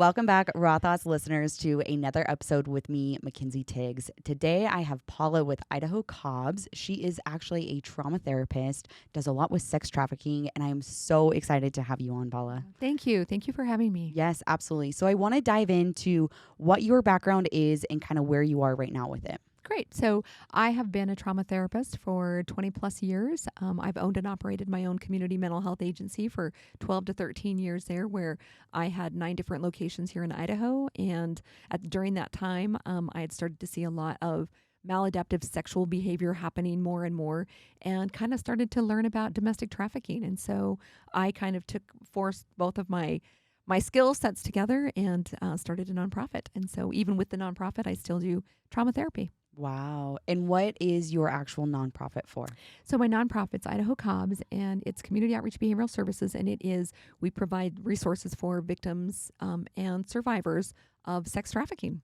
Welcome back, Raw Thoughts listeners, to another episode with me, Mackenzie Tiggs. Today, I have Paula with Idaho Cobbs. She is actually a trauma therapist, does a lot with sex trafficking, and I am so excited to have you on, Paula. Thank you. Thank you for having me. Yes, absolutely. So I want to dive into what your background is and kind of where you are right now with it. Great. So I have been a trauma therapist for 20 plus years. I've owned and operated my own community mental health agency for 12 to 13 years there, where I had 9 different locations here in Idaho. And during that time, I had started to see a lot of maladaptive sexual behavior happening more and more, and kind of started to learn about domestic trafficking. And so I kind of forced both of my skill sets together and started a nonprofit. And so even with the nonprofit, I still do trauma therapy. Wow. And what is your actual nonprofit for? So my nonprofit's Idaho Cobbs, and it's community outreach behavioral services, and we provide resources for victims and survivors of sex trafficking.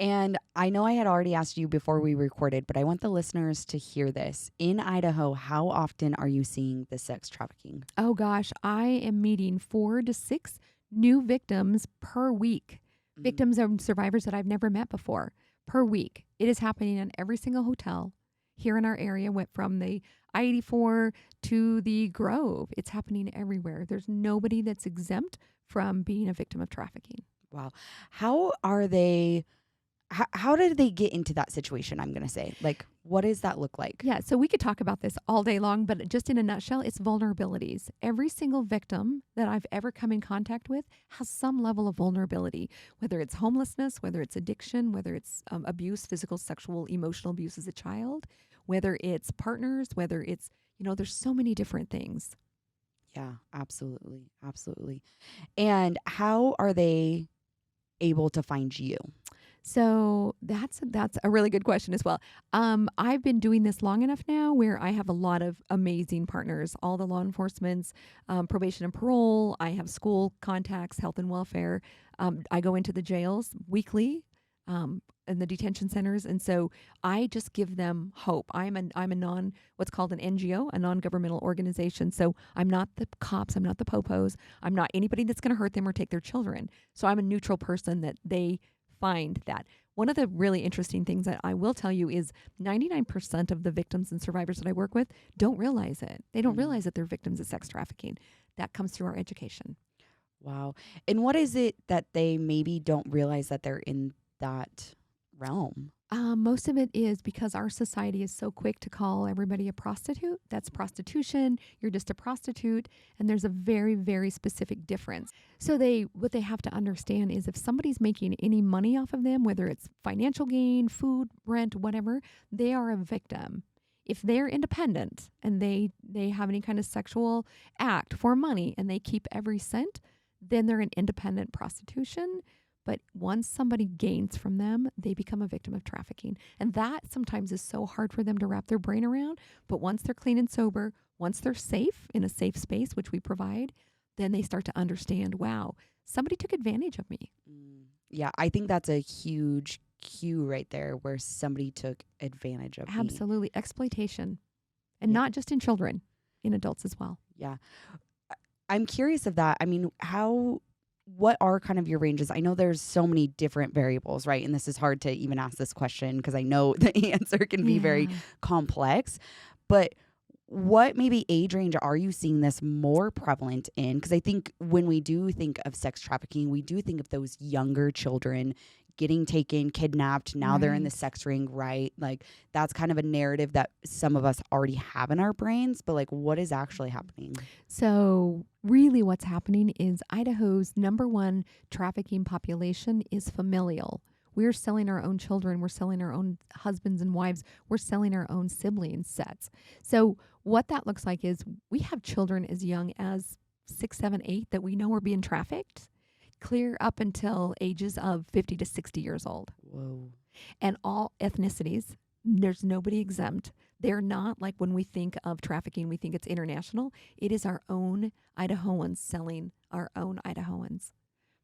And I know I had already asked you before we recorded, but I want the listeners to hear this. In Idaho, how often are you seeing the sex trafficking? Oh gosh, I am meeting 4 to 6 new victims per week. Victims and survivors that I've never met before per week. It is happening in every single hotel here in our area. Went from the I-84 to the Grove. It's happening everywhere. There's nobody that's exempt from being a victim of trafficking. Wow. How are they? How did they get into that situation? I'm going to say, like, what does that look like? Yeah, so we could talk about this all day long, but just in a nutshell, it's vulnerabilities. Every single victim that I've ever come in contact with has some level of vulnerability, whether it's homelessness, whether it's addiction, whether it's abuse, physical, sexual, emotional abuse as a child, whether it's partners, whether it's, there's so many different things. Yeah, absolutely. Absolutely. And how are they able to find you? So that's a really good question as well. I've been doing this long enough now where I have a lot of amazing partners, all the law enforcement's, probation and parole. I have school contacts, health and welfare. I go into the jails weekly, in the detention centers. And so I just give them hope. I'm what's called an NGO, a non-governmental organization. So I'm not the cops. I'm not the popos. I'm not anybody that's going to hurt them or take their children. So I'm a neutral person that they find that. One of the really interesting things that I will tell you is 99% of the victims and survivors that I work with don't realize it. They don't realize that they're victims of sex trafficking. That comes through our education. Wow. And what is it that they maybe don't realize that they're in that realm? Most of it is because our society is so quick to call everybody a prostitute. That's prostitution. You're just a prostitute. And there's a very, very specific difference. So what they have to understand is if somebody's making any money off of them, whether it's financial gain, food, rent, whatever, they are a victim. If they're independent and they have any kind of sexual act for money and they keep every cent, then they're an independent prostitution. But once somebody gains from them, they become a victim of trafficking. And that sometimes is so hard for them to wrap their brain around. But once they're clean and sober, once they're safe in a safe space, which we provide, then they start to understand, wow, somebody took advantage of me. Yeah, I think that's a huge cue right there where somebody took advantage of me. Absolutely. Exploitation. And not just in children, in adults as well. Yeah. I'm curious of that. I mean, what are kind of your ranges? I know there's so many different variables, right? And this is hard to even ask this question because I know the answer can be very complex. But what maybe age range are you seeing this more prevalent in? Because I think when we do think of sex trafficking, we do think of those younger children getting taken, kidnapped. Now they're in the sex ring, right? Like that's kind of a narrative that some of us already have in our brains, but like what is actually happening? So really what's happening is Idaho's #1 trafficking population is familial. We're selling our own children. We're selling our own husbands and wives. We're selling our own sibling sets. So what that looks like is we have children as young as 6, 7, 8 that we know are being trafficked, clear up until ages of 50 to 60 years old. Whoa. And all ethnicities, there's nobody exempt. They're not like when we think of trafficking, we think it's international. It is our own Idahoans selling our own Idahoans.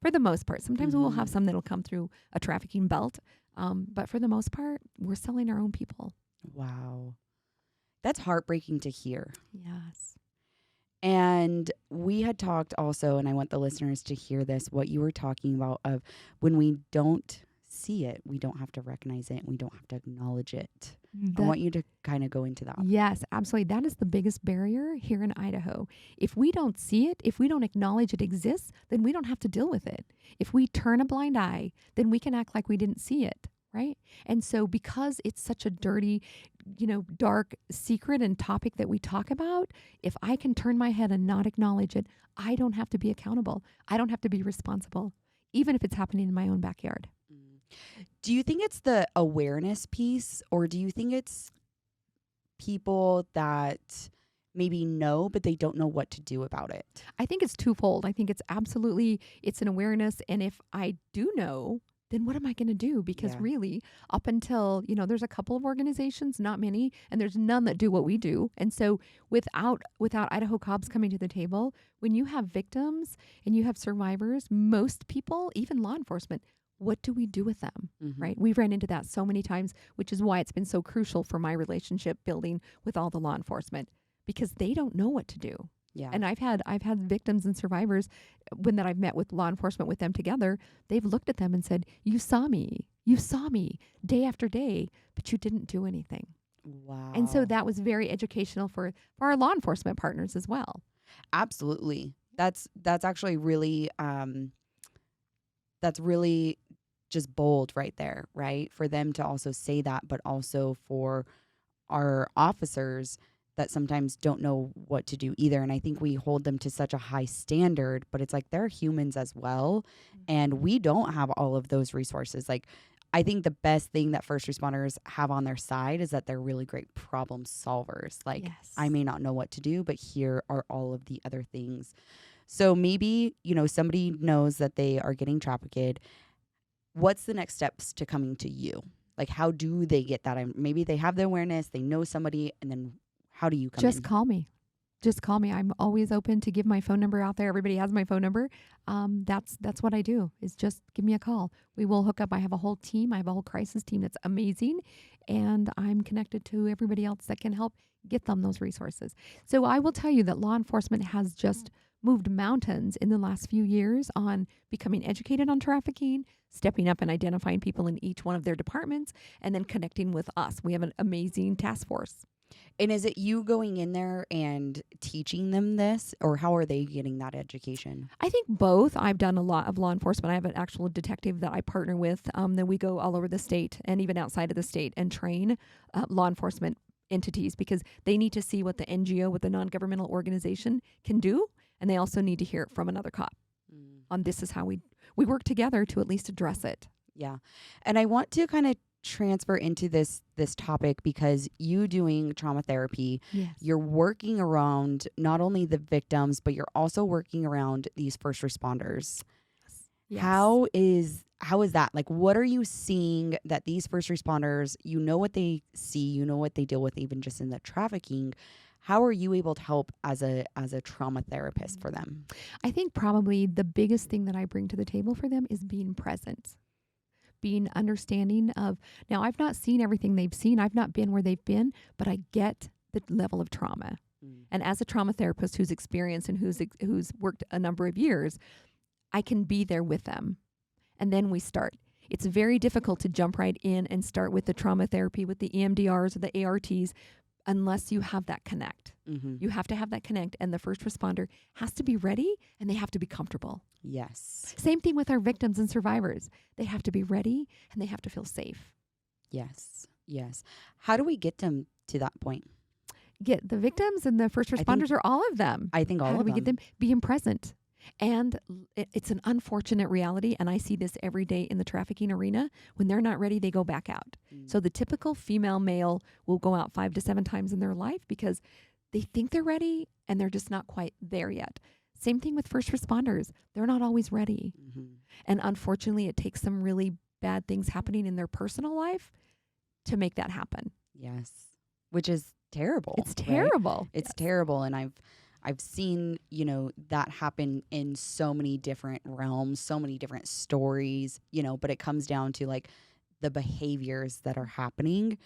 For the most part. Sometimes we'll have some that'll come through a trafficking belt. But for the most part, we're selling our own people. Wow. That's heartbreaking to hear. Yes. And we had talked also, and I want the listeners to hear this, what you were talking about of when we don't see it, we don't have to recognize it, we don't have to acknowledge it. I That want you to kind of go into that. Yes, absolutely. That is the biggest barrier here in Idaho. If we don't see it, if we don't acknowledge it exists, then we don't have to deal with it. If we turn a blind eye, then we can act like we didn't see it, right? And so because it's such a dirty, dark secret and topic that we talk about, if I can turn my head and not acknowledge it, I don't have to be accountable. I don't have to be responsible, even if it's happening in my own backyard. Do you think it's the awareness piece, or do you think it's people that maybe know, but they don't know what to do about it? I think it's twofold. I think it's it's an awareness. And if I do know, then what am I going to do? Because Yeah. really, up until, there's a couple of organizations, not many, and there's none that do what we do. And so without Idaho Cops coming to the table, when you have victims and you have survivors, most people, even law enforcement, what do we do with them? Mhm. Right? We've ran into that so many times, which is why it's been so crucial for my relationship building with all the law enforcement, because they don't know what to do. Yeah. And I've had victims and survivors that I've met with law enforcement with them together. They've looked at them and said, you saw me day after day, but you didn't do anything. Wow. And so that was very educational for our law enforcement partners as well. Absolutely. That's actually really that's really just bold right there, right? For them to also say that, but also for our officers that sometimes don't know what to do either. And I think we hold them to such a high standard, but it's like they're humans as well. And we don't have all of those resources. Like, I think the best thing that first responders have on their side is that they're really great problem solvers. Like, Yes. I may not know what to do, but here are all of the other things. So maybe, somebody knows that they are getting trafficked. What's the next steps to coming to you? Like, how do they get that? Maybe they have the awareness, they know somebody, and then how do you come Just in? call me. Just call me. I'm always open to give my phone number out there. Everybody has my phone number. That's what I do, is just give me a call. We will hook up. I have a whole team. I have a whole crisis team that's amazing. And I'm connected to everybody else that can help get them those resources. So I will tell you that law enforcement has just moved mountains in the last few years on becoming educated on trafficking, stepping up and identifying people in each one of their departments, and then connecting with us. We have an amazing task force. And is it you going in there and teaching them this, or how are they getting that education? I think both. I've done a lot of law enforcement. I have an actual detective that I partner with. Then we go all over the state and even outside of the state and train law enforcement entities, because they need to see what the NGO, what the non-governmental organization can do. And they also need to hear it from another cop on this is how we work together to at least address it. Yeah. And I want to kind of transfer into this topic, because you doing trauma therapy, Yes. you're working around not only the victims, but you're also working around these first responders. Yes. How is that? Like, what are you seeing that these first responders, what they see, what they deal with, even just in the trafficking? How are you able to help as a trauma therapist for them? I think probably the biggest thing that I bring to the table for them is being present, being understanding of, now I've not seen everything they've seen. I've not been where they've been, but I get the level of trauma. And as a trauma therapist who's experienced and who's worked a number of years, I can be there with them. And then we start. It's very difficult to jump right in and start with the trauma therapy, with the EMDRs or the ARTs, unless you have that connect. Mm-hmm. You have to have that connect, and the first responder has to be ready, and they have to be comfortable. Yes. Same thing with our victims and survivors. They have to be ready, and they have to feel safe. Yes. Yes. How do we get them to that point? Get the victims and the first responders, or all of them. I think all How of do we them. get them being present? And it's an unfortunate reality, and I see this every day in the trafficking arena. When they're not ready, they go back out. So the typical female male will go out 5 to 7 times in their life because they think they're ready, and they're just not quite there yet. Same thing with first responders. They're not always ready. Mm-hmm. And unfortunately, it takes some really bad things happening in their personal life to make that happen. Yes. Which is terrible. It's right? terrible. It's terrible. And I've seen, that happen in so many different realms, so many different stories, but it comes down to like the behaviors that are happening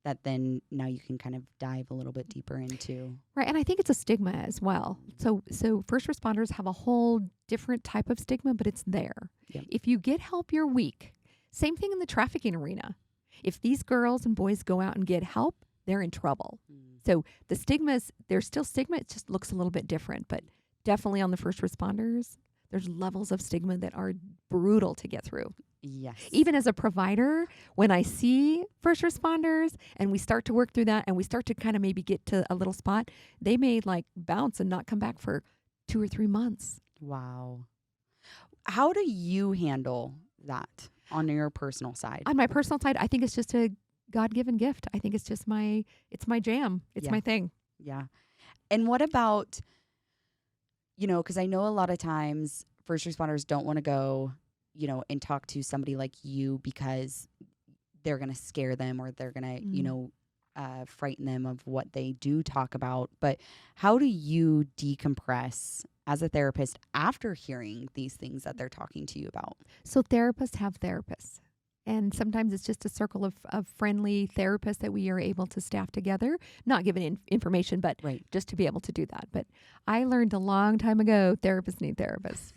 that then now you can kind of dive a little bit deeper into. Right. And I think it's a stigma as well. So first responders have a whole different type of stigma, but it's there. Yep. If you get help, you're weak. Same thing in the trafficking arena. If these girls and boys go out and get help, they're in trouble. So the stigmas, there's still stigma. It just looks a little bit different, but definitely on the first responders, there's levels of stigma that are brutal to get through. Yes. Even as a provider, when I see first responders and we start to work through that and we start to kind of maybe get to a little spot, they may like bounce and not come back for 2 or 3 months. Wow. How do you handle that on your personal side? On my personal side, I think it's just a God-given gift. I think it's just it's my jam. It's my thing. Yeah. And what about, because I know a lot of times first responders don't want to go, and talk to somebody like you because they're going to scare them or they're going to, frighten them of what they do talk about. But how do you decompress as a therapist after hearing these things that they're talking to you about? So therapists have therapists. And sometimes it's just a circle of friendly therapists that we are able to staff together, not giving information, but just to be able to do that. But I learned a long time ago, therapists need therapists.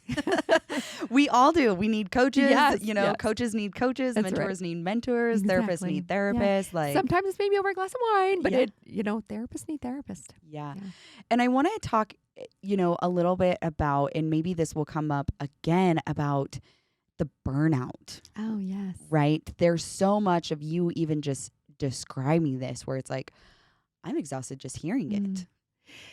We all do. We need coaches. Yes. Coaches need coaches. That's mentors need mentors. Exactly. Therapists need therapists. Yeah. Sometimes it's maybe over a glass of wine, but therapists need therapists. Yeah. And I want to talk, a little bit about, and maybe this will come up again, about the burnout. Oh, yes. Right? There's so much of you even just describing this where it's like, I'm exhausted just hearing it.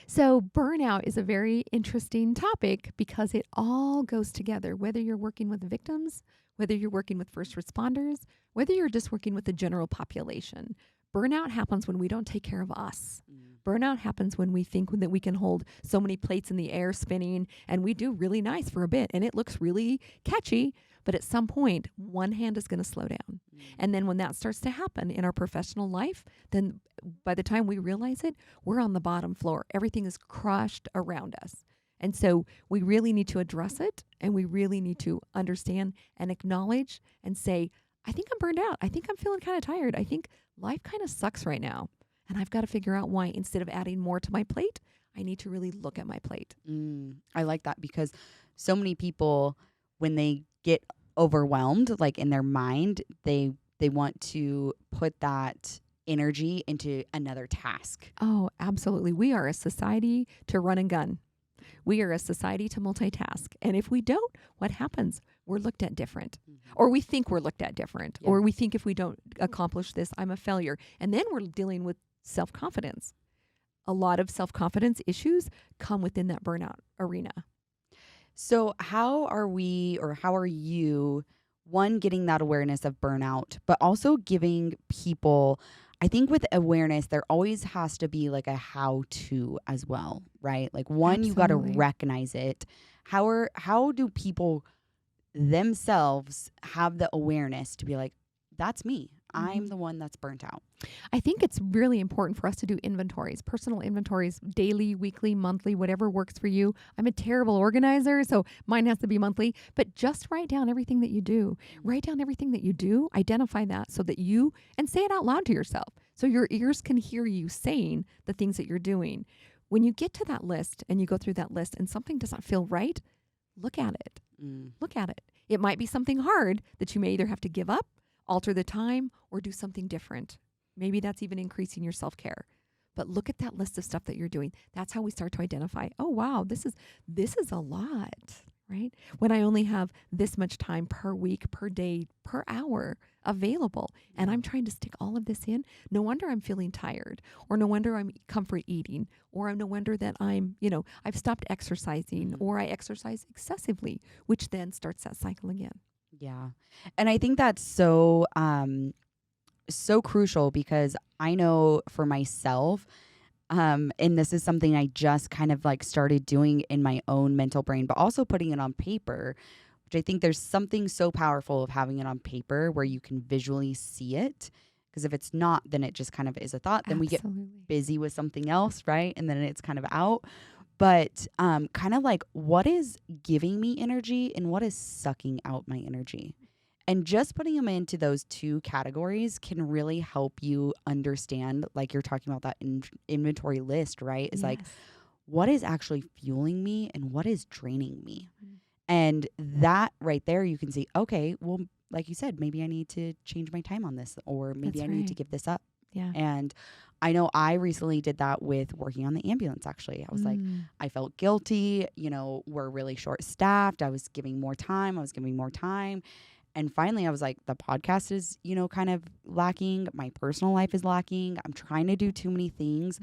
So burnout is a very interesting topic because it all goes together, whether you're working with victims, whether you're working with first responders, whether you're just working with the general population. Burnout happens when we don't take care of us. Burnout happens when we think that we can hold so many plates in the air spinning and we do really nice for a bit and it looks really catchy. But at some point, one hand is going to slow down. And then when that starts to happen in our professional life, then by the time we realize it, we're on the bottom floor. Everything is crushed around us. And so we really need to address it. And we really need to understand and acknowledge and say, I think I'm burned out. I think I'm feeling kind of tired. I think life kind of sucks right now. And I've got to figure out why. Instead of adding more to my plate, I need to really look at my plate. I like that because so many people, when they get overwhelmed, like in their mind, they want to put that energy into another task. Oh, absolutely. We are a society to run and gun. We are a society to multitask. And if we don't, what happens? We're looked at different. Or we think we're looked at different. Or we think if we don't accomplish this, I'm a failure. And then we're dealing with self-confidence. A lot of self-confidence issues come within that burnout arena. So how are you, one, getting that awareness of burnout, but also giving people, I think with awareness, there always has to be like a how-to as well, right? Like one, you got to recognize it. How do people themselves have the awareness to be like, that's me. I'm the one that's burnt out. I think it's really important for us to do inventories, personal inventories, daily, weekly, monthly, whatever works for you. I'm a terrible organizer, so mine has to be monthly, but just write down everything that you do. Write down everything that you do, identify that so that and say it out loud to yourself. So your ears can hear you saying the things that you're doing. When you get to that list and you go through that list and something doesn't feel right, look at it. Look at it. It might be something hard that you may either have to give up, alter the time, or do something different. Maybe that's even increasing your self-care. But look at that list of stuff that you're doing. That's how we start to identify, oh, wow, this is a lot, right? When I only have this much time per week, per day, per hour available, and I'm trying to stick all of this in, no wonder I'm feeling tired, or no wonder I'm comfort eating, or no wonder that I've stopped exercising, or I exercise excessively, which then starts that cycle again. Yeah. And I think that's so crucial because I know for myself, and this is something I just kind of like started doing in my own mental brain, but also putting it on paper, which I think there's something so powerful of having it on paper where you can visually see it. Because if it's not, then it just kind of is a thought. Then we get busy with something else, right? And then it's kind of out. But kind of like what is giving me energy and what is sucking out my energy. And just putting them into those two categories can really help you understand, like you're talking about that inventory list, right? It's like, Yes. what is actually fueling me and what is draining me? Mm. And that right there, you can see, okay, well, like you said, maybe I need to change my time on this, or maybe That's I need to right. give this up. Yeah. And I know I recently did that with working on the ambulance, actually. I was like, I felt guilty. We're really short staffed. I was giving more time. And finally, I was like, the podcast is, kind of lacking. My personal life is lacking. I'm trying to do too many things.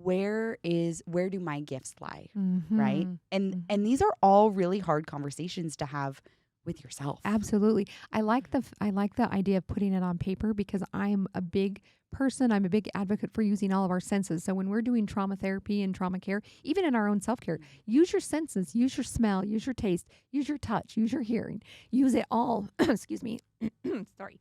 Where do my gifts lie? Right. And these are all really hard conversations to have with yourself. Absolutely. I like the idea of putting it on paper, because I'm a big person. I'm a big advocate for using all of our senses. So when we're doing trauma therapy and trauma care, even in our own self-care, use your senses, use your smell, use your taste, use your touch, use your hearing, use it all. Excuse me. Sorry.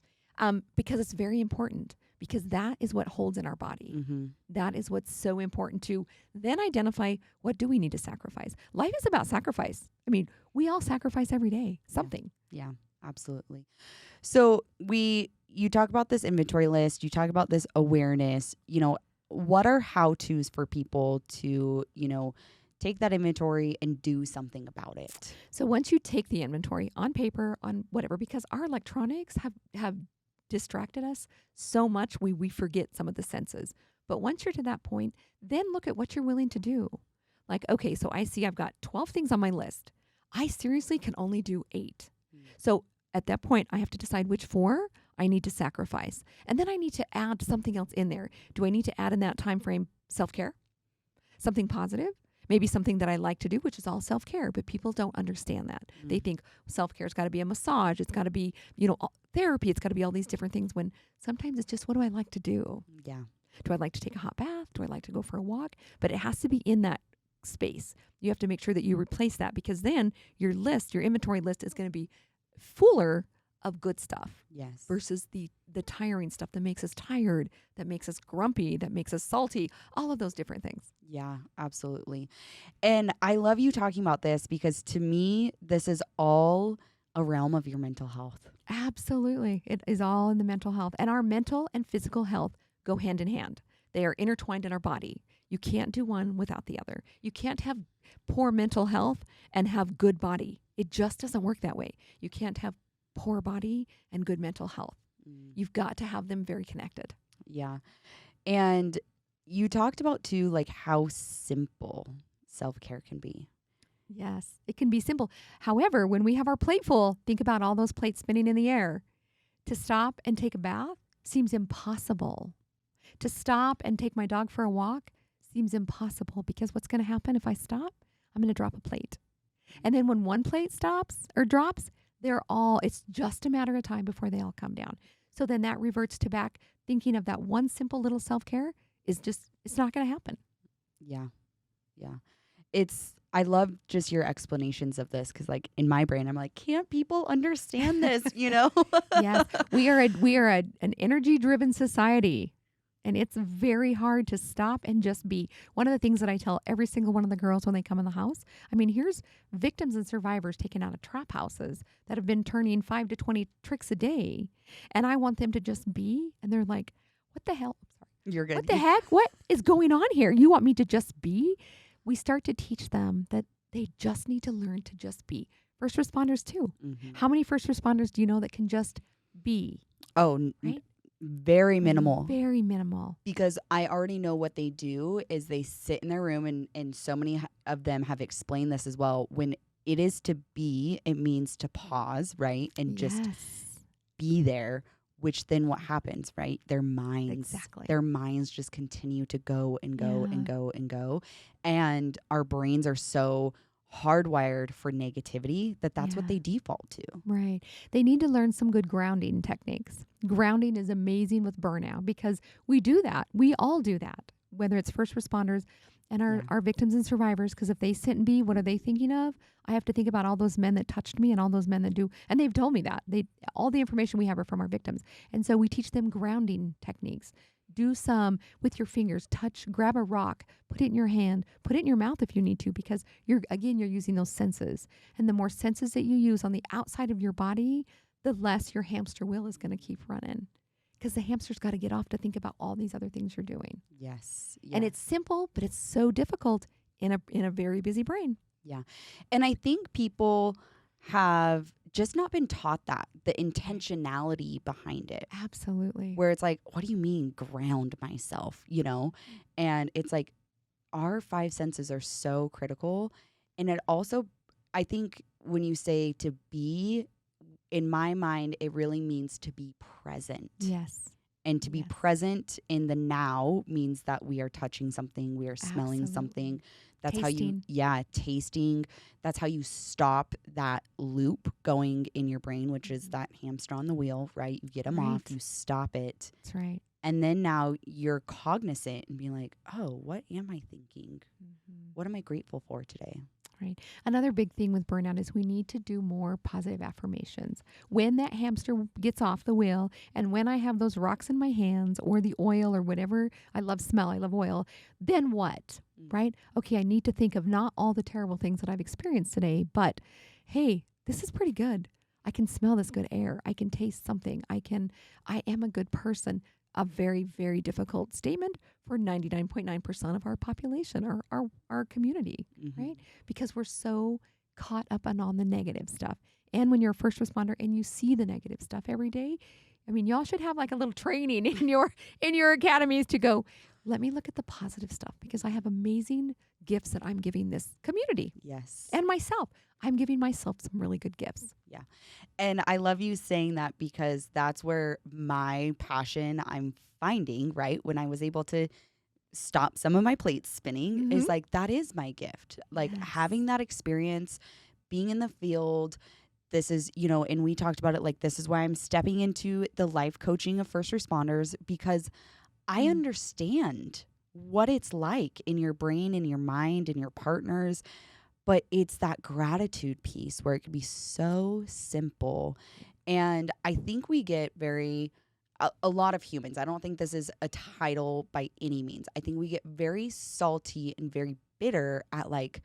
Because it's very important, because that is what holds in our body. That is what's so important to then identify, what do we need to sacrifice? Life is about sacrifice. I mean, we all sacrifice every day, something. Yeah, absolutely. So you talk about this inventory list, you talk about this awareness, what are how-tos for people to, take that inventory and do something about it? So once you take the inventory on paper, on whatever, because our electronics have distracted us so much, we forget some of the senses. But once you're to that point, then look at what you're willing to do. Like, okay, so I see I've got 12 things on my list. I seriously can only do 8. So at that point, I have to decide which 4 I need to sacrifice. And then I need to add something else in there. Do I need to add in that time frame self-care? Something positive? Maybe something that I like to do, which is all self-care, but people don't understand that. They think self-care's got to be a massage. It's got to be, therapy. It's got to be all these different things, when sometimes it's just, what do I like to do? Yeah. Do I like to take a hot bath? Do I like to go for a walk? But it has to be in that space. You have to make sure that you replace that, because then your inventory list is going to be fuller of good stuff. Yes. Versus the tiring stuff that makes us tired, that makes us grumpy, that makes us salty, all of those different things. Yeah, absolutely. And I love you talking about this, because to me, this is all a realm of your mental health. Absolutely. It is all in the mental health. And our mental and physical health go hand in hand. They are intertwined in our body. You can't do one without the other. You can't have poor mental health and have good body. It just doesn't work that way. You can't have poor body and good mental health. You've got to have them very connected. Yeah. And you talked about too, like, how simple self-care can be. Yes, it can be simple. However, when we have our plate full, think about all those plates spinning in the air. To stop and take a bath seems impossible. To stop and take my dog for a walk seems impossible, because what's going to happen if I stop? I'm going to drop a plate. And then when one plate stops or drops, it's just a matter of time before they all come down. So then that reverts to back thinking of that one simple little self-care it's not going to happen. Yeah. Yeah. I love just your explanations of this, because, like, in my brain, I'm like, can't people understand this? Yes, we are an energy-driven society, and it's very hard to stop and just be. One of the things that I tell every single one of the girls when they come in the house, I mean, here's victims and survivors taken out of trap houses that have been turning 5 to 20 tricks a day, and I want them to just be, and they're like, what the hell? You're good. What the heck? What is going on here? You want me to just be? We start to teach them that they just need to learn to just be. First responders too. How many first responders do you know that can just be? Oh, right? Very minimal. Very minimal. Because I already know what they do is they sit in their room, and so many of them have explained this as well. When it is to be, it means to pause, right? And just be there. Which then what happens, right? Their minds just continue to go and go and go and go. And our brains are so hardwired for negativity that's what they default to. Right. They need to learn some good grounding techniques. Grounding is amazing with burnout, because we do that. We all do that, whether it's first responders and our victims and survivors, because if they sit and be, what are they thinking of? I have to think about all those men that touched me and all those men that do. And they've told me that. All the information we have are from our victims. And so we teach them grounding techniques. Do some with your fingers, grab a rock, put it in your hand, put it in your mouth if you need to, because you're using those senses. And the more senses that you use on the outside of your body, the less your hamster wheel is going to keep running. Because the hamster's got to get off to think about all these other things you're doing. Yes. And it's simple, but it's so difficult in a very busy brain. Yeah. And I think people have just not been taught that, the intentionality behind it. Absolutely. Where it's like, what do you mean ground myself, you know? And it's like our five senses are so critical. And it also, I think when you say to be, in my mind, it really means to be present. Yes. And to be present in the now means that we are touching something, we are smelling something. That's tasting. Tasting. That's how you stop that loop going in your brain, which is that hamster on the wheel, right? You get them off, you stop it. That's right. And then now you're cognizant and being like, oh, what am I thinking? What am I grateful for today? Right. Another big thing with burnout is we need to do more positive affirmations. When that hamster gets off the wheel and when I have those rocks in my hands or the oil or whatever, I love smell, I love oil, then what? Right? Okay, I need to think of not all the terrible things that I've experienced today, but hey, this is pretty good. I can smell this good air. I can taste something. I am a good person. A very, very difficult statement for 99.9% of our population, our community, right? Because we're so caught up on the negative stuff. And when you're a first responder and you see the negative stuff every day, I mean, y'all should have like a little training in your academies to go, let me look at the positive stuff because I have amazing gifts that I'm giving this community. Yes. And myself. I'm giving myself some really good gifts. Yeah. And I love you saying that because that's where my passion I'm finding, right? When I was able to stop some of my plates spinning is like, that is my gift. Like having that experience, being in the field. This is, you know, and we talked about it, like, this is why I'm stepping into the life coaching of first responders because I understand what it's like in your brain, in your mind, in your partners. But it's that gratitude piece where it can be so simple. And I think we get a lot of humans, I don't think this is a title by any means. I think we get very salty and very bitter at like,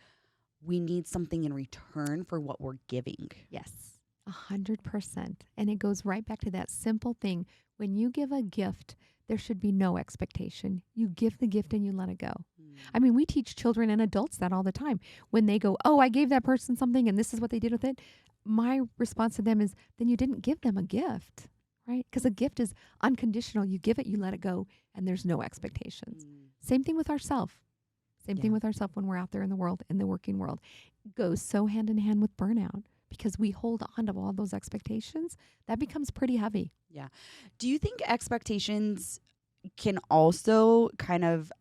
we need something in return for what we're giving. Yes, 100%. And it goes right back to that simple thing. When you give a gift, there should be no expectation. You give the gift and you let it go. I mean, we teach children and adults that all the time. When they go, oh, I gave that person something and this is what they did with it. My response to them is, then you didn't give them a gift, right? Because a gift is unconditional. You give it, you let it go, and there's no expectations. Same thing with ourselves. Same thing with ourselves when we're out there in the world, in the working world. It goes so hand in hand with burnout because we hold on to all those expectations. That becomes pretty heavy. Yeah. Do you think expectations can also kind of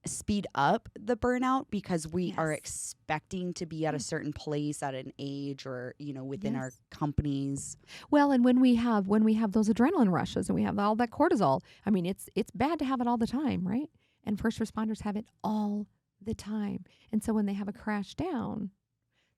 speed up the burnout because we are expecting to be at a certain place at an age or, you know, within our companies? Well, and when we have those adrenaline rushes and we have all that cortisol, I mean, it's bad to have it all the time, right? And first responders have it all the time. And so when they have a crash down,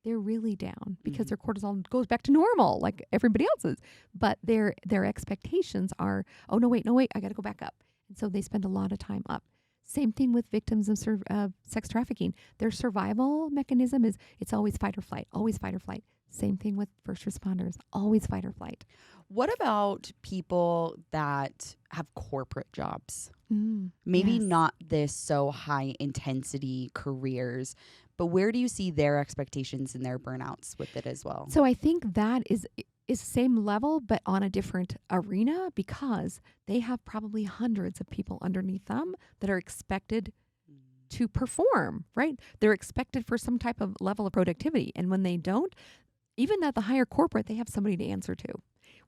they're really down because their cortisol goes back to normal like everybody else's. But their expectations are, oh, no, wait, I got to go back up. And so they spend a lot of time up. Same thing with victims of sex trafficking. Their survival mechanism is it's always fight or flight, always fight or flight. Same thing with first responders, always fight or flight. What about people that have corporate jobs? Maybe not this so high intensity careers, but where do you see their expectations and their burnouts with it as well? So I think that is same level, but on a different arena because they have probably hundreds of people underneath them that are expected to perform, right? They're expected for some type of level of productivity. And when they don't, even at the higher corporate, they have somebody to answer to.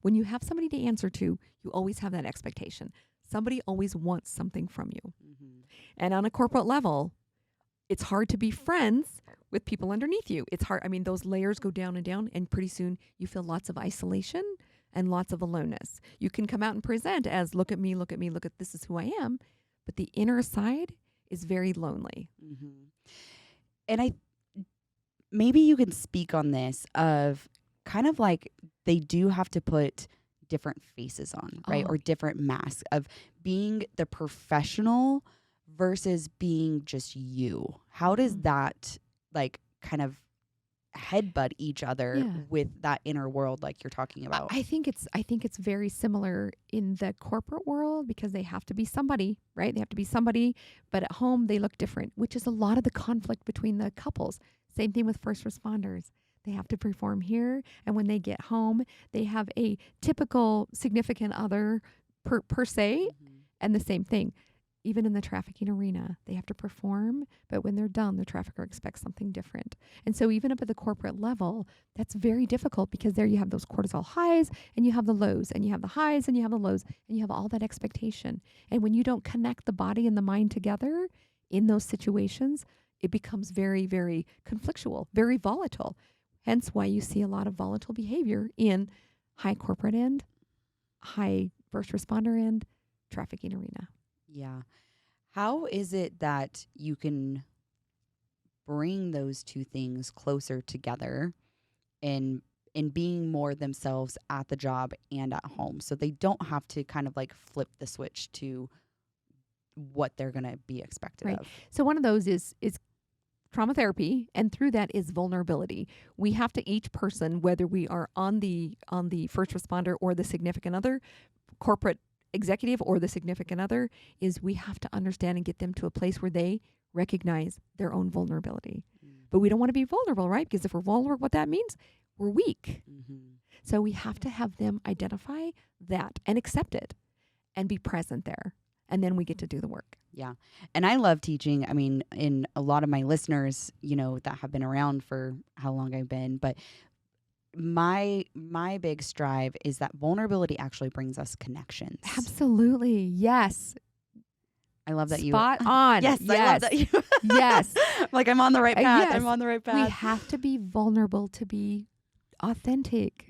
When you have somebody to answer to, you always have that expectation. Somebody always wants something from you. And on a corporate level, it's hard to be friends with people underneath you. It's hard. I mean, those layers go down, and pretty soon you feel lots of isolation and lots of aloneness. You can come out and present as, look at me, look at me, look at this is who I am. But the inner side is very lonely. And maybe you can speak on this of kind of like they do have to put different faces on, right? Or different masks of being the professional versus being just you. How does that like kind of headbutt each other Yeah. with that inner world like you're talking about. I think it's very similar in the corporate world because they have to be somebody, right? They have to be somebody, but at home they look different, which is a lot of the conflict between the couples. Same thing with first responders. They have to perform here, and when they get home, they have a typical significant other per se, and the same thing. Even in the trafficking arena, they have to perform, but when they're done, the trafficker expects something different. And so even up at the corporate level, that's very difficult because there you have those cortisol highs and you have the lows, and you have the highs and you have the lows, and you have all that expectation. And when you don't connect the body and the mind together in those situations, it becomes very, very conflictual, very volatile. Hence why you see a lot of volatile behavior in high corporate end, high first responder end, trafficking arena. Yeah. How is it that you can bring those two things closer together and in being more themselves at the job and at home, so they don't have to kind of like flip the switch to what they're going to be expected Right. of? So one of those is trauma therapy, and through that is vulnerability. We have to, each person, whether we are on the first responder or the significant other, corporate executive or the significant other, is we have to understand and get them to a place where they recognize their own vulnerability. But we don't want to be vulnerable, right? Because if we're vulnerable, what that means, we're weak. So we have to have them identify that and accept it and be present there. And then we get to do the work. Yeah. And I love teaching. I mean, in a lot of my listeners, you know, that have been around for how long I've been, but my big strive is that vulnerability actually brings us connections. Absolutely. Yes. I love that Spot on. Yes, I love that you. Yes. Like I'm on the right path. Yes. I'm on the right path. We have to be vulnerable to be authentic.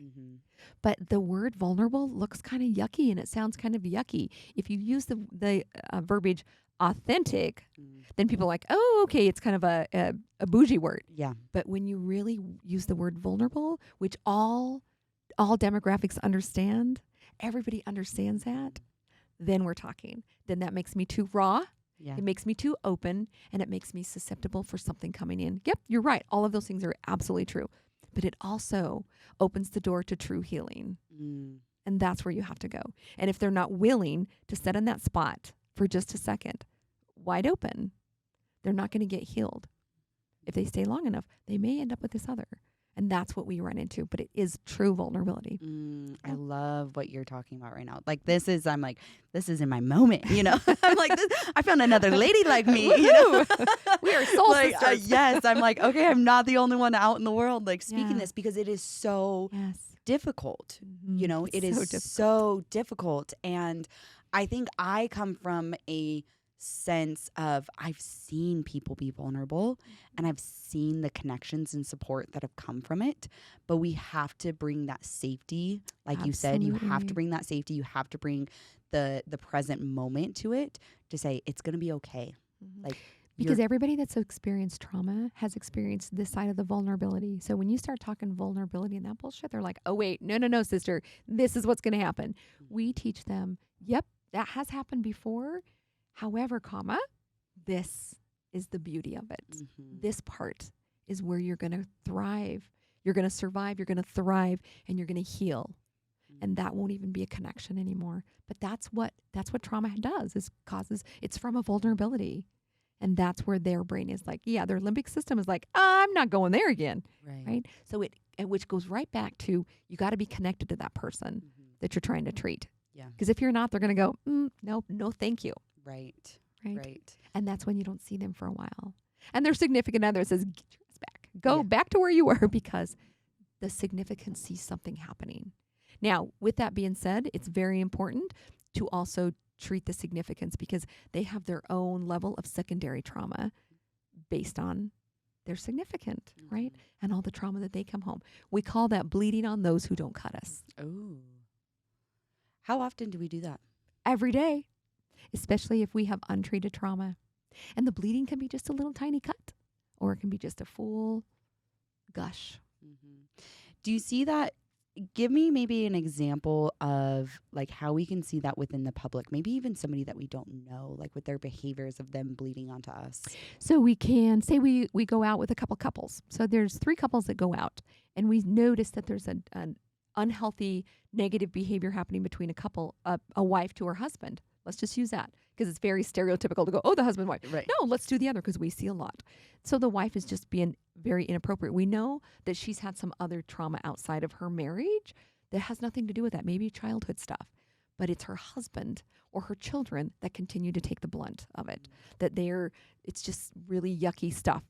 But the word vulnerable looks kind of yucky, and it sounds kind of yucky. If you use the verbiage authentic, then people are like, oh, okay, it's kind of a bougie word. Yeah. But when you really use the word vulnerable, which all demographics understand, everybody understands that, then we're talking. Then that makes me too raw. Yeah. It makes me too open, and it makes me susceptible for something coming in. Yep, you're right. All of those things are absolutely true. But it also opens the door to true healing. And that's where you have to go. And if they're not willing to sit in that spot for just a second, wide open, they're not going to get healed. If they stay long enough, they may end up with this other. And that's what we run into. But it is true vulnerability. I love what you're talking about right now. Like this is in my moment, you know. I'm like, I found another lady like me, you know. We are soul like, sisters. Yes, I'm like, okay, I'm not the only one out in the world like speaking Yeah. this, because it is so difficult. You know, it It's is so difficult. And I think I come from a sense of I've seen people be vulnerable and I've seen the connections and support that have come from it, but we have to bring that safety, like you said, you have to bring that safety, you have to bring the present moment to it to say it's going to be okay. Like, because everybody that's experienced trauma has experienced this side of the vulnerability. So when you start talking vulnerability and that bullshit, they're like, oh wait, no, sister, this is what's going to happen. We teach them, yep, that has happened before. However, this is the beauty of it. This part is where you're going to thrive. You're going to survive. You're going to thrive, and you're going to heal. And that won't even be a connection anymore. But that's what trauma does. It's from a vulnerability. And that's where their brain is like, yeah, their limbic system is like, I'm not going there again. Right? So which goes right back to, you got to be connected to that person that you're trying to treat. Yeah. Because if you're not, they're going to go, no, thank you. Right. And that's when you don't see them for a while. And their significant other says, get your ass back. Go back to where you were, because the significant sees something happening. Now, with that being said, it's very important to also treat the significance, because they have their own level of secondary trauma based on their significant, right? And all the trauma that they come home. We call that bleeding on those who don't cut us. Oh. How often do we do that? Every day, especially if we have untreated trauma. And the bleeding can be just a little tiny cut, or it can be just a full gush. Do you see that give me maybe an example of like how we can see that within the public, maybe even somebody that we don't know, like with their behaviors of them bleeding onto us. So we can say we go out with a couple couples. So there's 3 couples that go out, and we notice that there's an unhealthy negative behavior happening between a couple, a wife to her husband. Let's just use that because it's very stereotypical to go, oh, the husband, wife. Right. No, let's do the other because we see a lot. So the wife is just being very inappropriate. We know that she's had some other trauma outside of her marriage that has nothing to do with that, maybe childhood stuff. But it's her husband or her children that continue to take the blunt of it. That it's just really yucky stuff.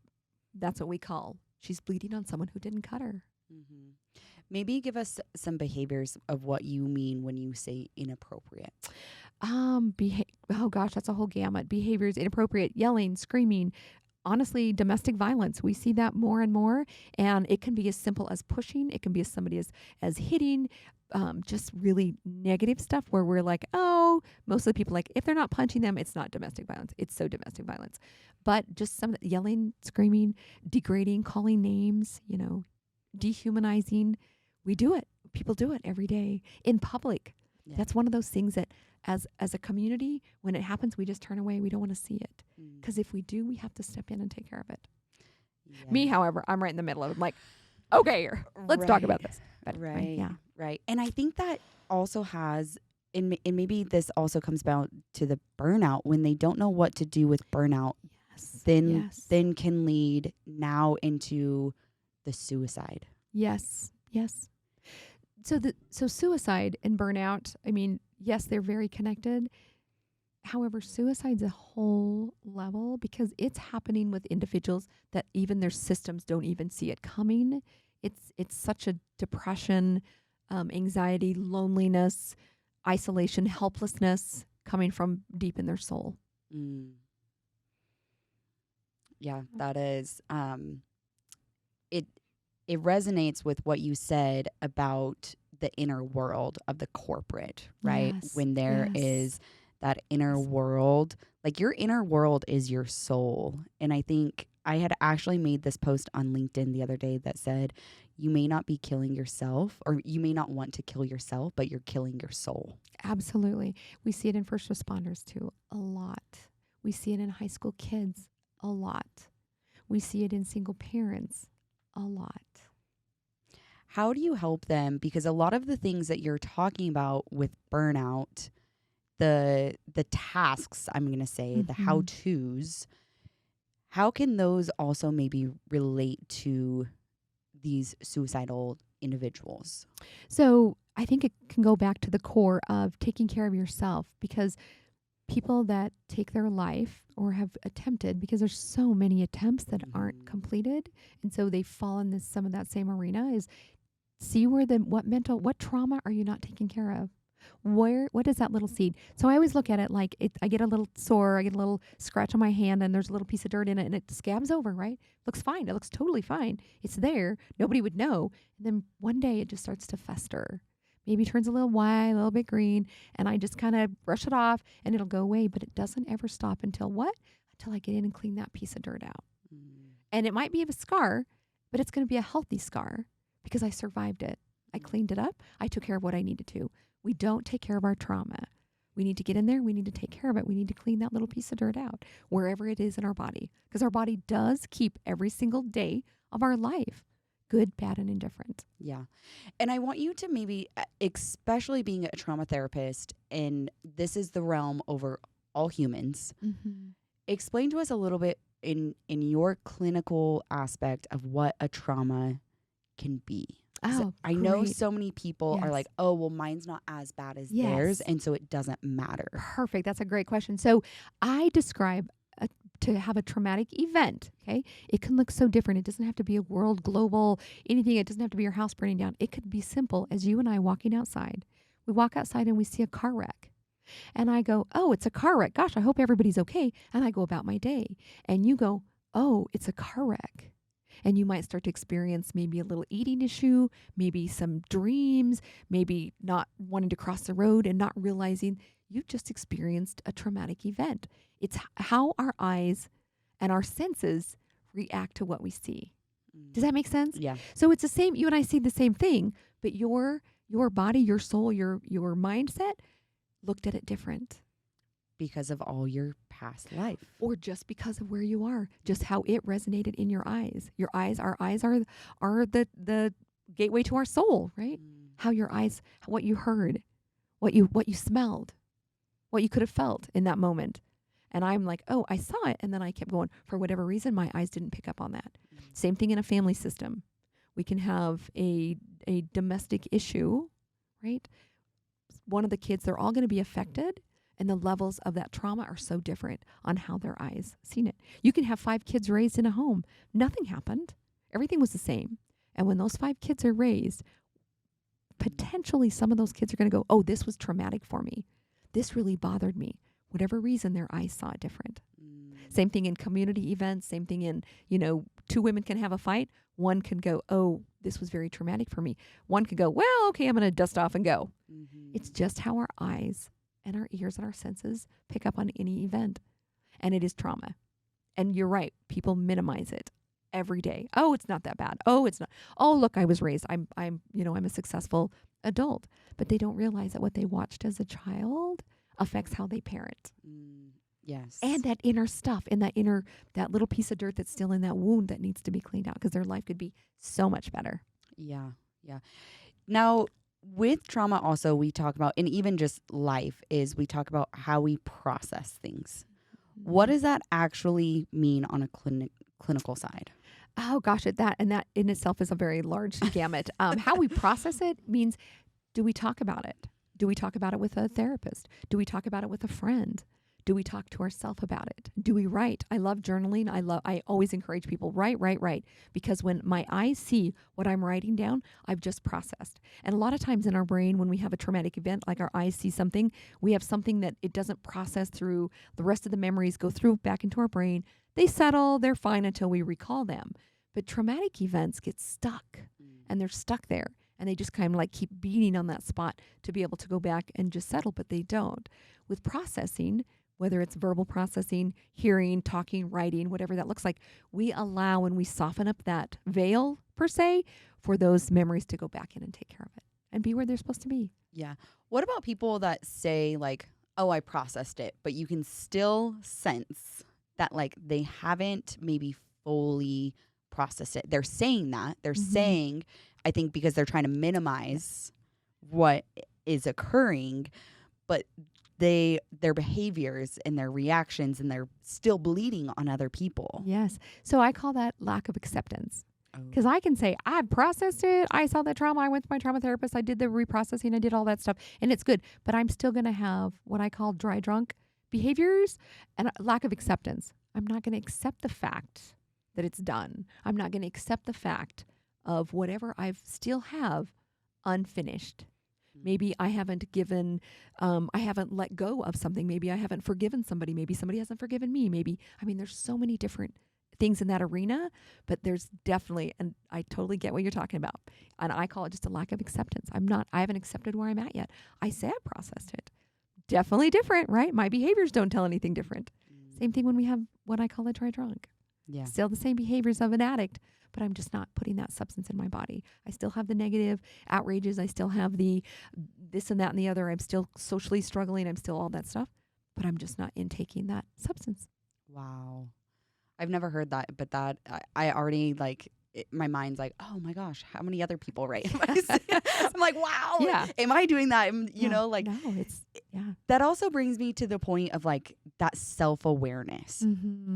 That's what we call, she's bleeding on someone who didn't cut her. Mm-hmm. Maybe give us some behaviors of what you mean when you say inappropriate. Oh gosh, that's a whole gamut. Behaviors, inappropriate, yelling, screaming, honestly, domestic violence. We see that more and more. And it can be as simple as pushing. It can be as somebody as hitting, just really negative stuff where we're like, oh, most of the people, like, if they're not punching them, it's not domestic violence. It's so domestic violence. But just some yelling, screaming, degrading, calling names, dehumanizing. We do it. People do it every day in public. Yeah. That's one of those things that as a community, when it happens, we just turn away. We don't want to see it. Because if we do, we have to step in and take care of it. Yeah. Me, however, I'm right in the middle of it. I'm like, okay, let's talk about this. But, Right. Yeah. Right. And I think that also has, and maybe this also comes down to the burnout, when they don't know what to do with burnout, Yes. then can lead now into the suicide. Yes. So suicide and burnout, I mean, yes, they're very connected. However, suicide's a whole level because it's happening with individuals that even their systems don't even see it coming. It's such a depression, anxiety, loneliness, isolation, helplessness coming from deep in their soul. Yeah, that is. It resonates with what you said about the inner world of the corporate, right? Yes, When there is that inner world, like your inner world is your soul. And I think I had actually made this post on LinkedIn the other day that said, you may not be killing yourself, or you may not want to kill yourself, but you're killing your soul. Absolutely. We see it in first responders too, a lot. We see it in high school kids, a lot. We see it in single parents, a lot. How do you help them? Because a lot of the things that you're talking about with burnout, the tasks, I'm going to say, the how-tos, how can those also maybe relate to these suicidal individuals? So I think it can go back to the core of taking care of yourself, because people that take their life or have attempted, because there's so many attempts that aren't completed, and so they fall in some of that same arena, is see what trauma are you not taking care of? What is that little seed? So I always look at it like I get a little sore, I get a little scratch on my hand, and there's a little piece of dirt in it, and it scabs over, right? Looks fine. It looks totally fine. It's there. Nobody would know. And then one day it just starts to fester. Maybe turns a little white, a little bit green, and I just kind of brush it off, and it'll go away. But it doesn't ever stop until what? Until I get in and clean that piece of dirt out. And it might be a scar, but it's going to be a healthy scar because I survived it. I cleaned it up. I took care of what I needed to. We don't take care of our trauma. We need to get in there. We need to take care of it. We need to clean that little piece of dirt out wherever it is in our body, because our body does keep every single day of our life, good, bad, and indifferent. Yeah. And I want you to maybe, especially being a trauma therapist, and this is the realm over all humans, explain to us a little bit in your clinical aspect of what a trauma can be. Oh, I know great. so many people are like, oh, well, mine's not as bad as theirs, and so it doesn't matter. Perfect. That's a great question. So I describe to have a traumatic event, okay? It can look so different. It doesn't have to be a world, global, anything. It doesn't have to be your house burning down. It could be simple as you and I walking outside. We walk outside and we see a car wreck. And I go, oh, it's a car wreck. Gosh, I hope everybody's okay. And I go about my day. And you go, oh, it's a car wreck. And you might start to experience maybe a little eating issue, maybe some dreams, maybe not wanting to cross the road and not realizing you've just experienced a traumatic event. It's how our eyes and our senses react to what we see. Does that make sense? Yeah. So it's the same, you and I see the same thing, But your body, your soul, your mindset looked at it different. Because of all your past life. Or just because of where you are, just how it resonated in your eyes. Our eyes are the gateway to our soul, right? How your eyes, what you heard, what you smelled, what you could have felt in that moment. And I'm like, oh, I saw it. And then I kept going. For whatever reason, my eyes didn't pick up on that. Same thing in a family system. We can have a domestic issue, right? One of the kids, they're all going to be affected. And the levels of that trauma are so different on how their eyes seen it. You can have 5 kids raised in a home. Nothing happened. Everything was the same. And when those 5 kids are raised, potentially some of those kids are going to go, oh, this was traumatic for me. This really bothered me. Whatever reason, their eyes saw it different. Same thing in community events. Same thing in, 2 women can have a fight. One can go, oh, this was very traumatic for me. One could go, well, okay, I'm going to dust off and go. It's just how our eyes and our ears and our senses pick up on any event. And it is trauma. And you're right. People minimize it every day. Oh, it's not that bad. Oh, it's not. Oh, look, I was raised. I'm a successful adult. But they don't realize that what they watched as a child affects how they parent. Yes. And that inner stuff and that little piece of dirt that's still in that wound that needs to be cleaned out because their life could be so much better. Yeah. Yeah. Now, with trauma also we talk about, and even just life, is we talk about how we process things. What does that actually mean on a clinical side? Oh gosh, that in itself is a very large gamut. How we process it means, do we talk about it? Do we talk about it with a therapist? Do we talk about it with a friend? Do we talk to ourselves about it? Do we write? I love journaling. I always encourage people, write. Because when my eyes see what I'm writing down, I've just processed. And a lot of times in our brain, when we have a traumatic event, like our eyes see something, we have something that it doesn't process through. The rest of the memories go through back into our brain. They settle, they're fine until we recall them. But traumatic events get stuck and they're stuck there. And they just kind of like keep beating on that spot to be able to go back and just settle, but they don't. With processing, whether it's verbal processing, hearing, talking, writing, whatever that looks like, we allow and we soften up that veil, per se, for those memories to go back in and take care of it and be where they're supposed to be. Yeah. What about people that say like, oh, I processed it, but you can still sense that like they haven't maybe fully processed it? They're saying that. They're saying, I think because they're trying to minimize what is occurring, but their behaviors and their reactions, and they're still bleeding on other people. Yes. So I call that lack of acceptance. Because I can say, I processed it. I saw that trauma. I went to my trauma therapist. I did the reprocessing. I did all that stuff. And it's good. But I'm still going to have what I call dry drunk behaviors and a lack of acceptance. I'm not going to accept the fact that it's done. I'm not going to accept the fact of whatever I still have unfinished. Maybe I haven't given, I haven't let go of something. Maybe I haven't forgiven somebody. Maybe somebody hasn't forgiven me. There's so many different things in that arena, but there's definitely, and I totally get what you're talking about. And I call it just a lack of acceptance. I haven't accepted where I'm at yet. I say I processed it. Definitely different, right? My behaviors don't tell anything different. Same thing when we have what I call a dry drunk. Yeah. Still the same behaviors of an addict, but I'm just not putting that substance in my body. I still have the negative outrages. I still have the this and that and the other. I'm still socially struggling. I'm still all that stuff, but I'm just not intaking that substance. Wow. I've never heard that, but that I already my mind's like, oh my gosh, how many other people, right? I'm like, wow, yeah. Am I doing that? No, it's, yeah. That also brings me to the point of like that self-awareness,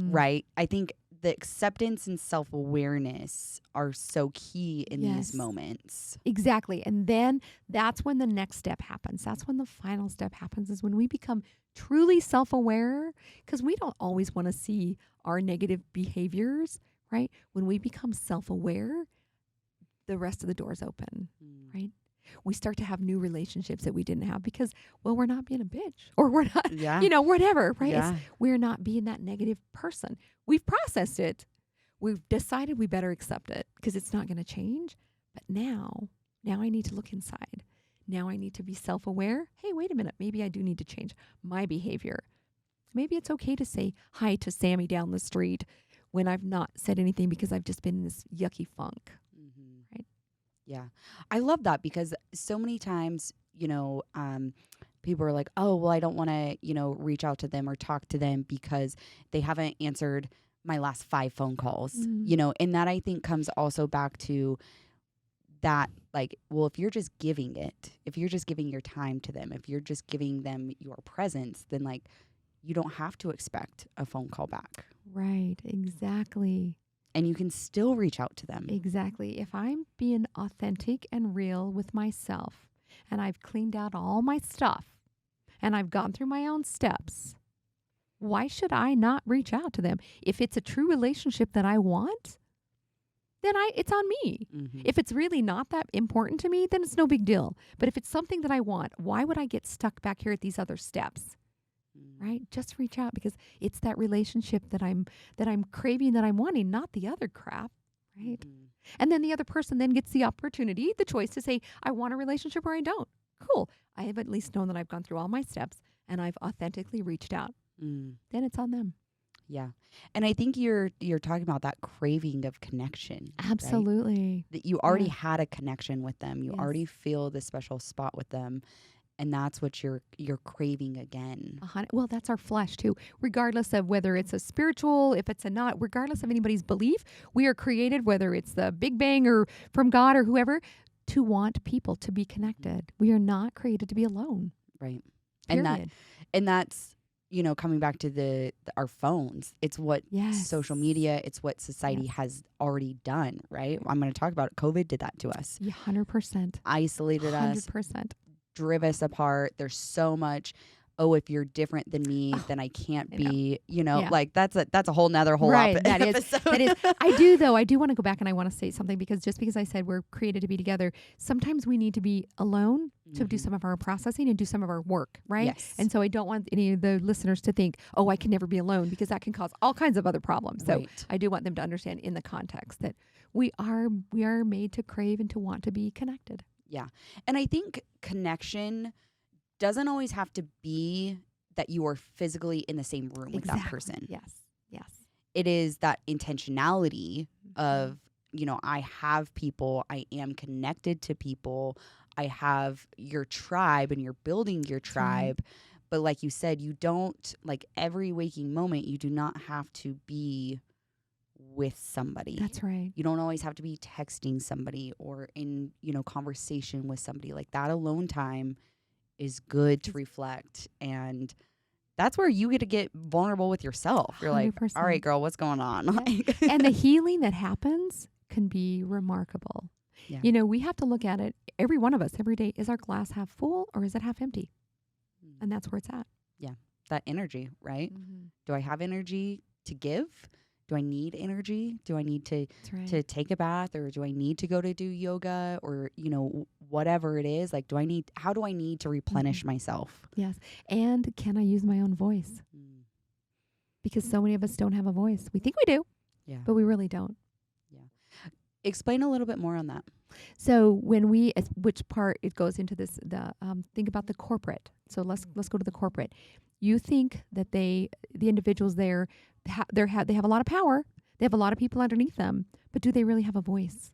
right? I think the acceptance and self-awareness are so key in these moments. Exactly. And then that's when the next step happens. That's when the final step happens, is when we become truly self-aware, because we don't always want to see our negative behaviors, right? When we become self-aware, the rest of the doors open, right? We start to have new relationships that we didn't have because, well, we're not being a bitch, or we're not, whatever, right? Yeah. We're not being that negative person. We've processed it. We've decided we better accept it because it's not going to change. But now I need to look inside. Now I need to be self-aware. Hey, wait a minute. Maybe I do need to change my behavior. Maybe it's okay to say hi to Sammy down the street when I've not said anything because I've just been in this yucky funk, right? Yeah. I love that because so many times, people are like, oh, well, I don't want to, reach out to them or talk to them because they haven't answered my last 5 phone calls, and that I think comes also back to that, like, well, if you're just giving if you're just giving your time to them, if you're just giving them your presence, then like you don't have to expect a phone call back. Right. Exactly. And you can still reach out to them. Exactly. If I'm being authentic and real with myself and I've cleaned out all my stuff and I've gone through my own steps, why should I not reach out to them? If it's a true relationship that I want, then it's on me. Mm-hmm. If it's really not that important to me, then it's no big deal. But if it's something that I want, why would I get stuck back here at these other steps? Right? Just reach out because it's that relationship that I'm craving, that I'm wanting, not the other crap. Right? Mm-hmm. And then the other person then gets the opportunity, the choice to say, I want a relationship or I don't. Cool. I have at least known that I've gone through all my steps and I've authentically reached out. Then it's on them. Yeah. And I think you're talking about that craving of connection. Absolutely. Right? That you already had a connection with them. You Yes. already feel the special spot with them. And that's what you're craving again. Well, that's our flesh too. Regardless of whether it's a spiritual, if it's a not, regardless of anybody's belief, we are created, whether it's the Big Bang or from God or whoever, to want people to be connected. We are not created to be alone. Right. Period. And that's, coming back to our phones. It's what social media, it's what society has already done, right? I'm going to talk about it. COVID did that to us. 100%. Isolated 100%. us. Drove us apart. There's so much, if you're different than me, then I can't be, like that's a whole nother right. That episode. Is. I do want to go back and I want to say something because just because I said we're created to be together, sometimes we need to be alone to do some of our processing and do some of our work, right? Yes. And so I don't want any of the listeners to think, oh, I can never be alone because that can cause all kinds of other problems. So I do want them to understand in the context that we are made to crave and to want to be connected. Yeah. And I think connection doesn't always have to be that you are physically in the same room with that person. Yes. Yes. It is that intentionality of, I have people, I am connected to people, I have your tribe and you're building your tribe. Right. But like you said, you don't, like every waking moment, you do not have to be with somebody. That's right. You don't always have to be texting somebody or in, conversation with somebody. Like that alone time is good to reflect. And that's where you get to get vulnerable with yourself. You're 100%. Like, all right, girl, what's going on? Yeah. And the healing that happens can be remarkable. Yeah. We have to look at it, every one of us, every day. Is our glass half full or is it half empty? And that's where it's at. Yeah. That energy, right? Mm-hmm. Do I have energy to give? Do I need energy? Do I need to take a bath, or do I need to go to do yoga, or, whatever it is? Like, how do I need to replenish myself? Yes. And can I use my own voice? Because so many of us don't have a voice. We think we do, but we really don't. Yeah. Explain a little bit more on that. So which part it goes into this, think about the corporate. So let's go to the corporate. You think that the individuals there, they have a lot of power. They have a lot of people underneath them, but do they really have a voice?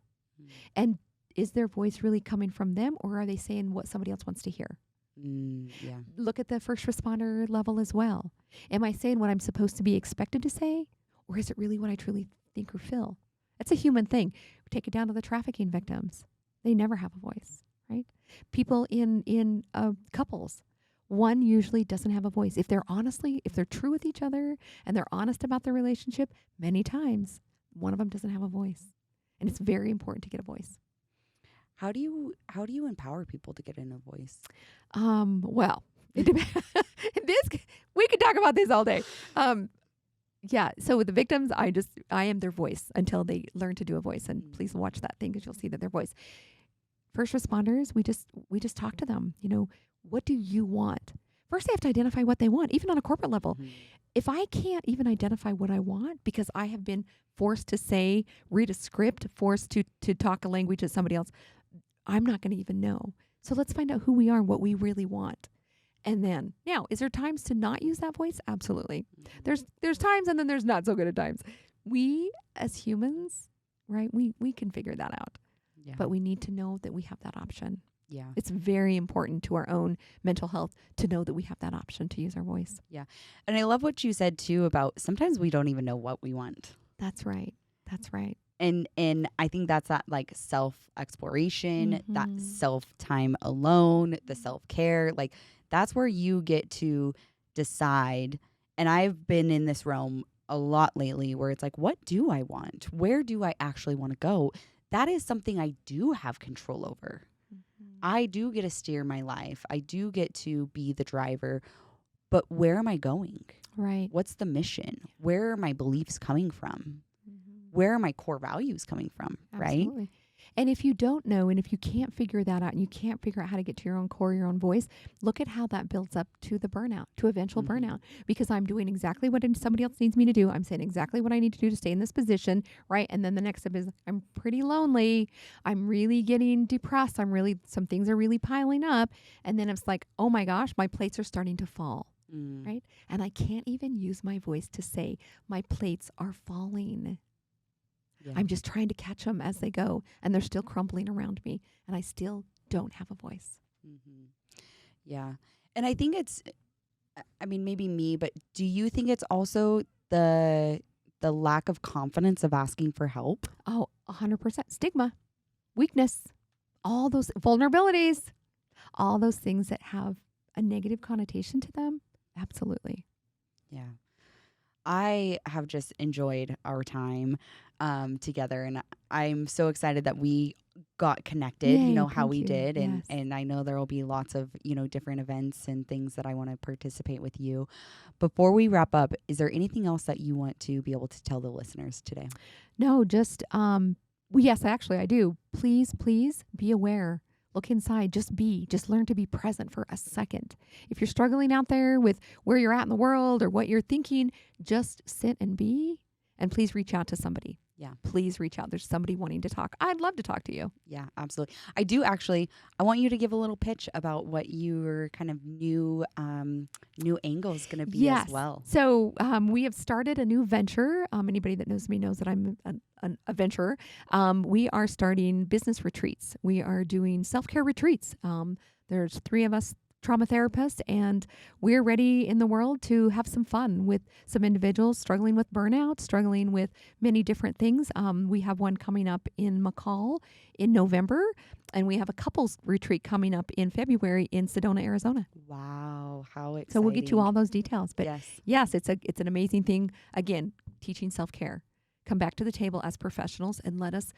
And is their voice really coming from them, or are they saying what somebody else wants to hear? Yeah. Look at the first responder level as well. Am I saying what I'm supposed to be expected to say, or is it really what I truly think or feel? It's a human thing. Take it down to the trafficking victims. They never have a voice, right? People in couples. One usually doesn't have a voice. If they're true with each other and they're honest about their relationship, many times one of them doesn't have a voice. And it's very important to get a voice. How do you empower people to get in a voice? Well, we could talk about this all day. Yeah. So with the victims, I am their voice until they learn to do a voice. And please watch that thing because you'll see that their voice. First responders, we just talk to them. What do you want? First, they have to identify what they want, even on a corporate level. Mm-hmm. If I can't even identify what I want because I have been forced to read a script, forced to talk a language that somebody else, I'm not going to even know. So let's find out who we are and what we really want. And then, now, is there times to not use that voice? Absolutely. Mm-hmm. There's times, and then there's not so good at times. We, as humans, right, we can figure that out. Yeah. But we need to know that we have that option. Yeah. It's very important to our own mental health to know that we have that option to use our voice. Yeah. And I love what you said too about sometimes we don't even know what we want. That's right. That's right. And I think that's that like self-exploration, that Mhm. self-time alone, the self-care. Like that's where you get to decide. And I've been in this realm a lot lately where it's like, what do I want? Where do I actually want to go? That is something I do have control over. I do get to steer my life. I do get to be the driver. But where am I going? Right. What's the mission? Where are my beliefs coming from? Where are my core values coming from? Absolutely. Right? And if you don't know, and if you can't figure that out and you can't figure out how to get to your own core, your own voice, look at how that builds up to the burnout, to eventual burnout, because I'm doing exactly what somebody else needs me to do. I'm saying exactly what I need to do to stay in this position. Right. And then the next step is I'm pretty lonely. I'm really getting depressed. Some things are really piling up. And then it's like, oh my gosh, my plates are starting to fall. Right. And I can't even use my voice to say my plates are falling. Yeah. I'm just trying to catch them as they go, and they're still crumbling around me, and I still don't have a voice. Yeah. And I think it's, I mean, maybe me, but do you think it's also the lack of confidence of asking for help? Oh, 100%. Stigma, weakness, all those vulnerabilities, all those things that have a negative connotation to them. Absolutely. Yeah. I have just enjoyed our time together, and I'm so excited that we got connected, Yay, how thank we you. did. And, Yes. and I know there will be lots of, different events and things that I want to participate with you. Before we wrap up, is there anything else that you want to be able to tell the listeners today? No, just, yes, actually I do. Please be aware. Look inside, just learn to be present for a second. If you're struggling out there with where you're at in the world or what you're thinking, just sit and be, and please reach out to somebody. Yeah. Please reach out. There's somebody wanting to talk. I'd love to talk to you. Yeah, absolutely. I want you to give a little pitch about what your kind of new angle is going to be as well. So we have started a new venture. Anybody that knows me knows that I'm a venturer. We are starting business retreats. We are doing self-care retreats. There's 3 of us trauma therapists, and we're ready in the world to have some fun with some individuals struggling with burnout, struggling with many different things. We have one coming up in McCall in November, and we have a couples retreat coming up in February in Sedona, Arizona. Wow, how exciting. So we'll get you all those details. But yes, yes, it's an amazing thing. Again, teaching self-care. Come back to the table as professionals and let us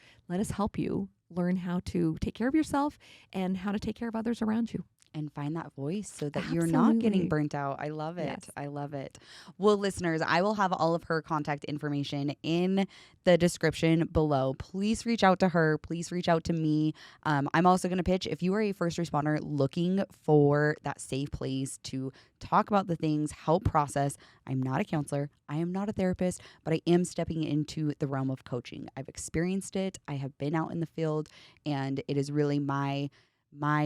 help you learn how to take care of yourself and how to take care of others around you. and find that voice so that you're not getting Absolutely. burnt out. I love it. Yes. I love it. Well, listeners, I will have all of her contact information in the description below. Please reach out to her. Please reach out to me. I'm also going to pitch, if you are a first responder looking for that safe place to talk about the things, help process. I'm not a counselor. I am not a therapist, but I am stepping into the realm of coaching. I've experienced it. I have been out in the field, and it is really my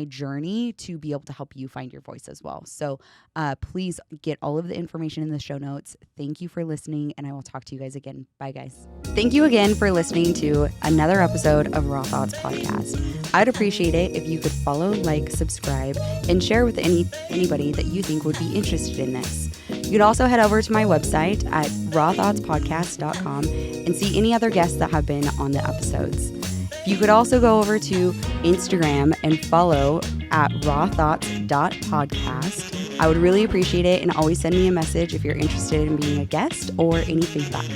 journey to be able to help you find your voice as well. So please get all of the information in the show notes. Thank you for listening, and I will talk to you guys again. Bye, guys. Thank you again for listening to another episode of Raw Thoughts Podcast. I'd appreciate it if you could follow, like, subscribe, and share with anybody that you think would be interested in this. You could also head over to my website at rawthoughtspodcast.com and see any other guests that have been on the episodes. You could also go over to Instagram and follow at rawthoughts.podcast. I would really appreciate it, and always send me a message if you're interested in being a guest or any feedback.